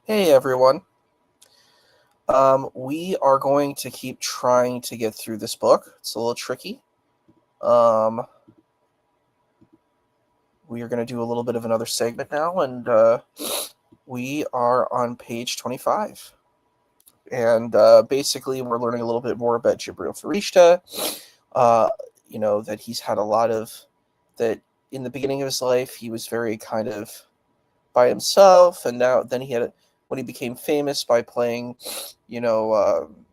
Hey everyone. We are going to keep trying to get through this book. It's a little tricky. Um, we are going to do a little bit of another segment now, and we are on page 25. And basically, we're learning a little bit more about Jibril Farishta. Uh, that he's had a lot of that in the beginning of his life. He was very kind of by himself, and then when he became famous by playing,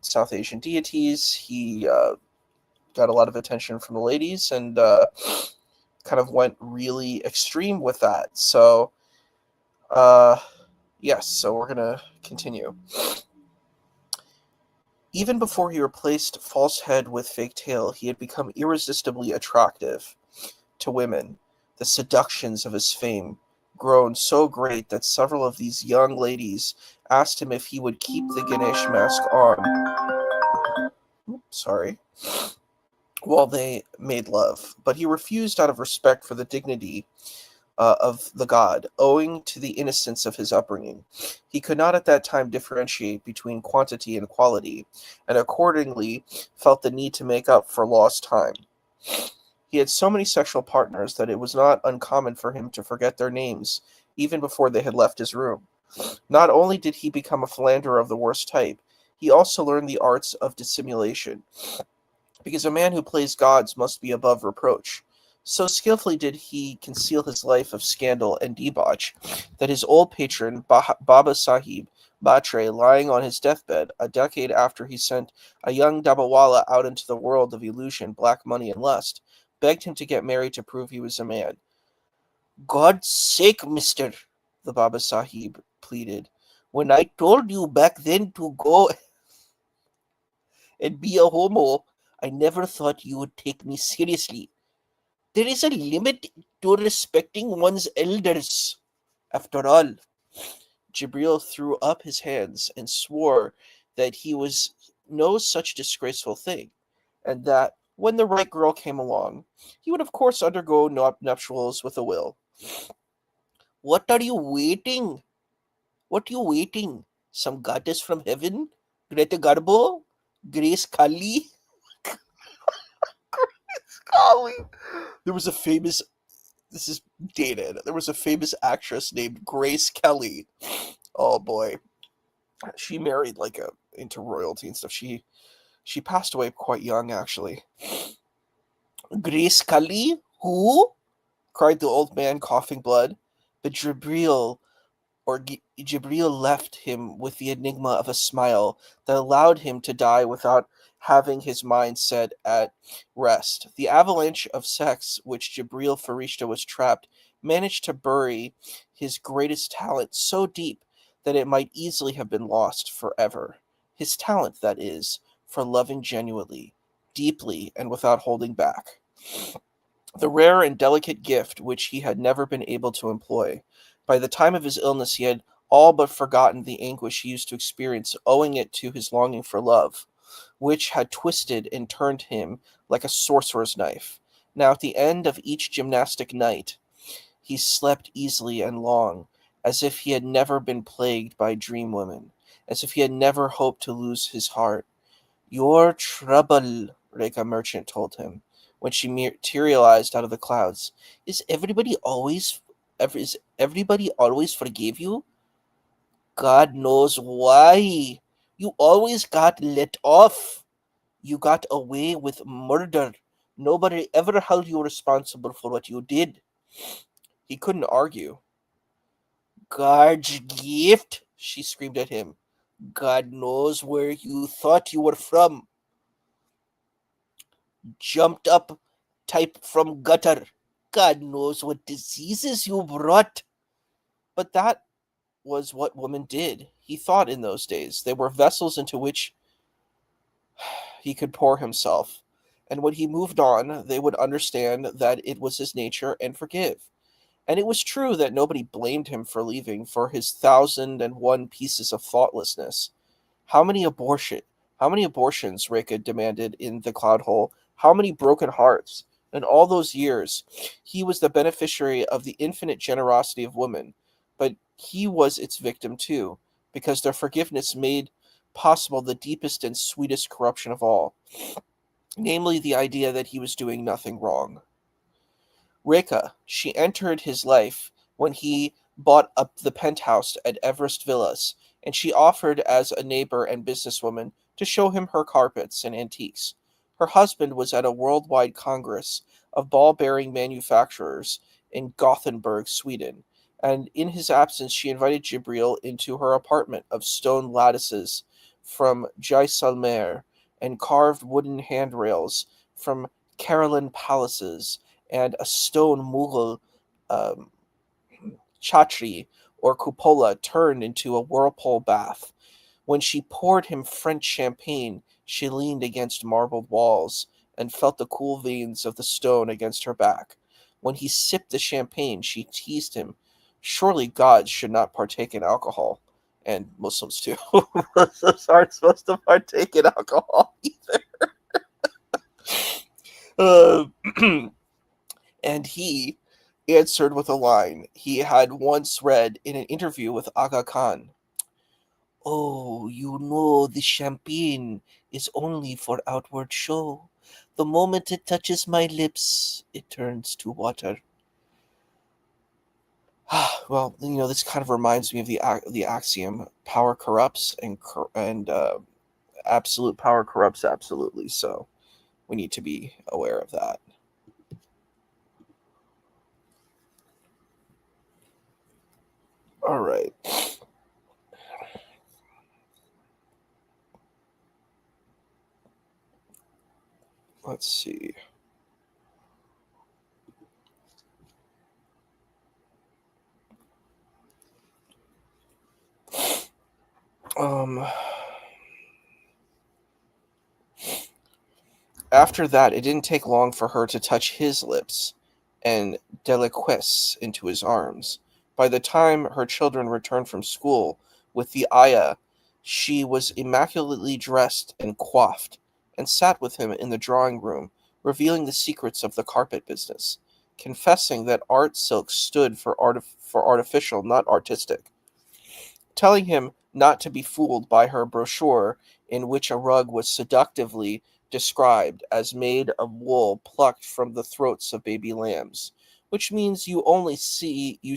South Asian deities, he got a lot of attention from the ladies, and kind of went really extreme with that. So, uh, yes, so we're gonna continue. Even before he replaced false head with fake tail, he had become irresistibly attractive to women. The seductions of his fame grown so great that several of these young ladies asked him if he would keep the Ganesh mask on. Sorry. While they made love, but he refused out of respect for the dignity of the god, owing to the innocence of his upbringing. He could not at that time differentiate between quantity and quality, and accordingly felt the need to make up for lost time. He had so many sexual partners that it was not uncommon for him to forget their names, even before they had left his room. Not only did he become a philanderer of the worst type, he also learned the arts of dissimulation, because a man who plays gods must be above reproach. So skillfully did he conceal his life of scandal and debauch that his old patron, Baba Sahib Batre, lying on his deathbed, a decade after he sent a young Dabawala out into the world of illusion, black money, and lust, begged him to get married to prove he was a man. "God's sake, mister," the Baba Sahib pleaded, "when I told you back then to go and be a homo, I never thought you would take me seriously. There is a limit to respecting one's elders. After all," Jibril threw up his hands and swore that he was no such disgraceful thing, and that when the right girl came along, he would of course undergo nuptials with a will. "What are you waiting? What are you waiting? Some goddess from heaven? Greta Garbo? Grace Kali?" Golly. There was a famous, this is dated, there was a famous actress named Grace Kelly. Oh boy. She married into royalty and stuff. She passed away quite young, actually. "Grace Kelly? Who?" cried the old man, coughing blood. But Jibril left him with the enigma of a smile that allowed him to die without having his mind set at rest. The avalanche of sex which Jibril Farishta was trapped managed to bury his greatest talent so deep that it might easily have been lost forever. His talent, that is, for loving genuinely, deeply, and without holding back. The rare and delicate gift which he had never been able to employ. By the time of his illness, he had all but forgotten the anguish he used to experience, owing it to his longing for love, which had twisted and turned him like a sorcerer's knife. Now, at the end of each gymnastic night, he slept easily and long, as if he had never been plagued by dream women, as if he had never hoped to lose his heart. "Your trouble," Reka Merchant told him, when she materialized out of the clouds. Is everybody always forgave you? God knows why. You always got let off. You got away with murder. Nobody ever held you responsible for what you did." He couldn't argue. "God's gift," she screamed at him. "God knows where you thought you were from. Jumped up type from gutter. God knows what diseases you brought." But that was what women did. He thought in those days they were vessels into which he could pour himself. And when he moved on, they would understand that it was his nature and forgive. And it was true that nobody blamed him for leaving, for his 1,001 pieces of thoughtlessness. How many abortions, Reka demanded in the cloud hole? How many broken hearts? In all those years, he was the beneficiary of the infinite generosity of women, but he was its victim too. because their forgiveness made possible the deepest and sweetest corruption of all, namely the idea that he was doing nothing wrong. Reka, she entered his life when he bought up the penthouse at Everest Villas, and she offered as a neighbor and businesswoman to show him her carpets and antiques. Her husband was at a worldwide congress of ball-bearing manufacturers in Gothenburg, Sweden, and in his absence she invited Jibril into her apartment of stone lattices from Jaisalmer and carved wooden handrails from Caroline palaces and a stone Mughal um, chhatri or cupola turned into a whirlpool bath. When she poured him French champagne, she leaned against marbled walls and felt the cool veins of the stone against her back. When he sipped the champagne, she teased him. Surely gods should not partake in alcohol. And Muslims too. Muslims aren't supposed to partake in alcohol either. Uh, and he answered with a line he had once read in an interview with Aga Khan. Oh, you know the champagne is only for outward show. The moment it touches my lips, it turns to water. Well, this kind of reminds me of the axiom: power corrupts, and absolute power corrupts absolutely. So we need to be aware of that. All right. Let's see. Um. After that, it didn't take long for her to touch his lips and deliquesce into his arms. By the time her children returned from school with the ayah, she was immaculately dressed and coiffed, and sat with him in the drawing room, revealing the secrets of the carpet business, confessing that art silk stood for artificial, not artistic, telling him not to be fooled by her brochure in which a rug was seductively described as made of wool plucked from the throats of baby lambs, which means you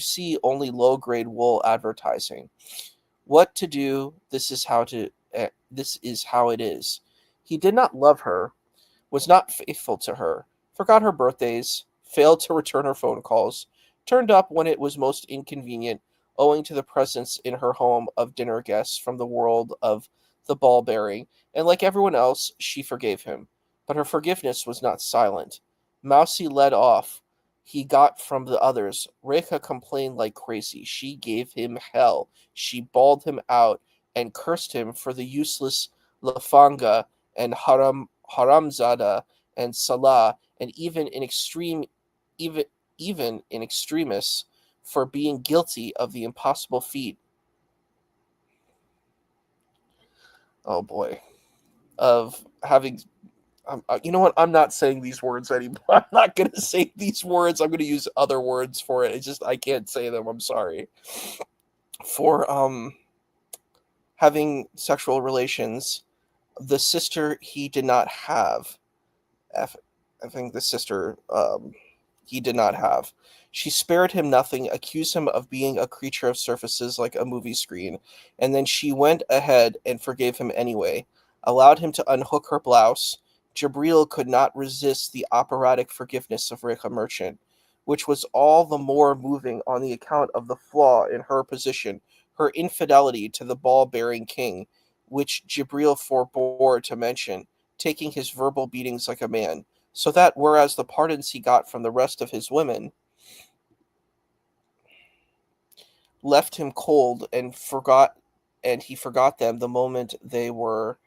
see only low-grade wool advertising. What to do, this is how it is. He did not love her, was not faithful to her, forgot her birthdays, failed to return her phone calls, turned up when it was most inconvenient, owing to the presence in her home of dinner guests from the world of the ball bearing, and like everyone else, she forgave him. But her forgiveness was not silent. Mousy led off. He got from the others. Rekha complained like crazy. She gave him hell. She bawled him out and cursed him for the useless Lafanga and Haramzada and Salah, and even even in extremis, for being guilty of the impossible feat. Oh boy, of having. You know what? I'm not saying these words anymore. I'm not going to say these words. I'm going to use other words for it. It's just I can't say them. I'm sorry. For having sexual relations, the sister he did not have. I think the sister he did not have. She spared him nothing, accused him of being a creature of surfaces like a movie screen, and then she went ahead and forgave him anyway, allowed him to unhook her blouse. Jabril could not resist the operatic forgiveness of Rekha Merchant, which was all the more moving on the account of the flaw in her position, her infidelity to the ball-bearing king, which Jibril forbore to mention, taking his verbal beatings like a man, so that whereas the pardons he got from the rest of his women left him cold and he forgot them the moment they were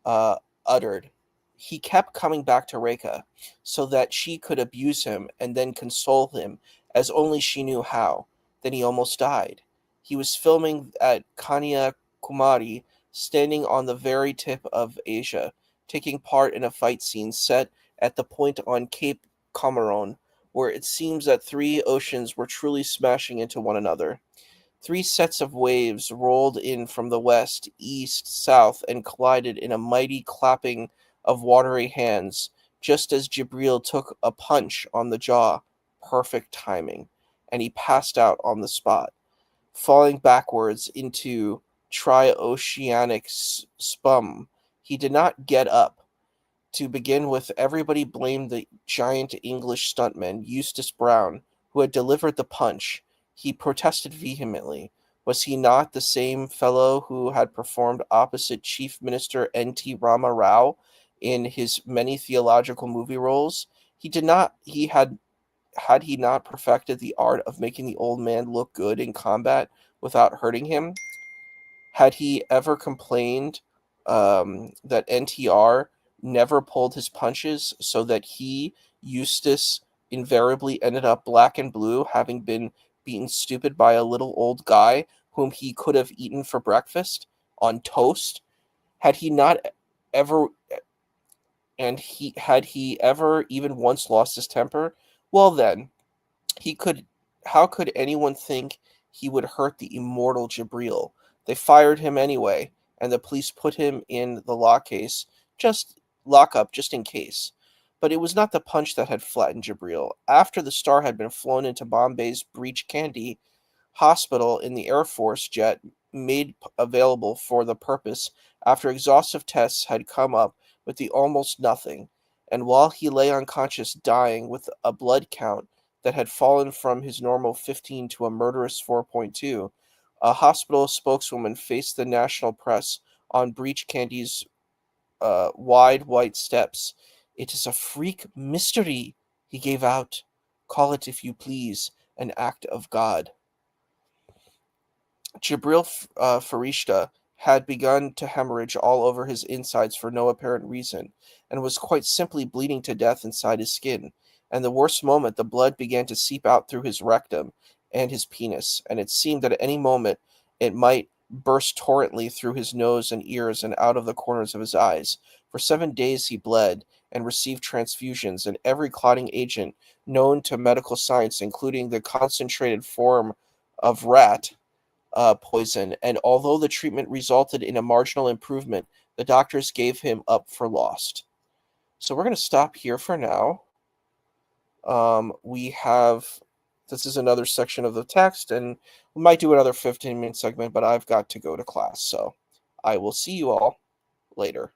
uh, uttered. He kept coming back to Reka so that she could abuse him and then console him as only she knew how. Then he almost died. He was filming at Kanyakumari, standing on the very tip of Asia, taking part in a fight scene set at the point on Cape Comorin, where it seems that three oceans were truly smashing into one another. 3 sets of waves rolled in from the west, east, south, and collided in a mighty clapping of watery hands, just as Jibril took a punch on the jaw. Perfect timing. And he passed out on the spot, falling backwards into trioceanic spum. He did not get up. To begin with, everybody blamed the giant English stuntman, Eustace Brown, who had delivered the punch. He protested vehemently. Was he not the same fellow who had performed opposite Chief Minister N.T. Rama Rao in his many theological movie roles? Had he not perfected the art of making the old man look good in combat without hurting him? Had he ever complained that NTR never pulled his punches, so that he, Eustace, invariably ended up black and blue, having been beaten stupid by a little old guy whom he could have eaten for breakfast on toast? Had he not ever had he ever even once lost his temper? Well then, he could how could anyone think he would hurt the immortal Jibril? They fired him anyway, and the police put him in the lockup just in case. But it was not the punch that had flattened Jibril. After the star had been flown into Bombay's Breach Candy Hospital in the Air Force jet made available for the purpose, after exhaustive tests had come up with the almost nothing, and while he lay unconscious dying with a blood count that had fallen from his normal 15 to a murderous 4.2, a hospital spokeswoman faced the national press on Breach Candy's wide white steps. "It is a freak mystery," he gave out. "Call it, if you please, an act of God." Jibril Farishta had begun to hemorrhage all over his insides for no apparent reason, and was quite simply bleeding to death inside his skin. And the worst moment, the blood began to seep out through his rectum and his penis, and it seemed that at any moment it might burst torrently through his nose and ears and out of the corners of his eyes. For 7 days he bled and received transfusions and every clotting agent known to medical science, including the concentrated form of rat poison, and although the treatment resulted in a marginal improvement, the doctors gave him up for lost. So we're going to stop here for now. We have, this is another section of the text, and we might do another 15-minute segment, but I've got to go to class, so I will see you all later.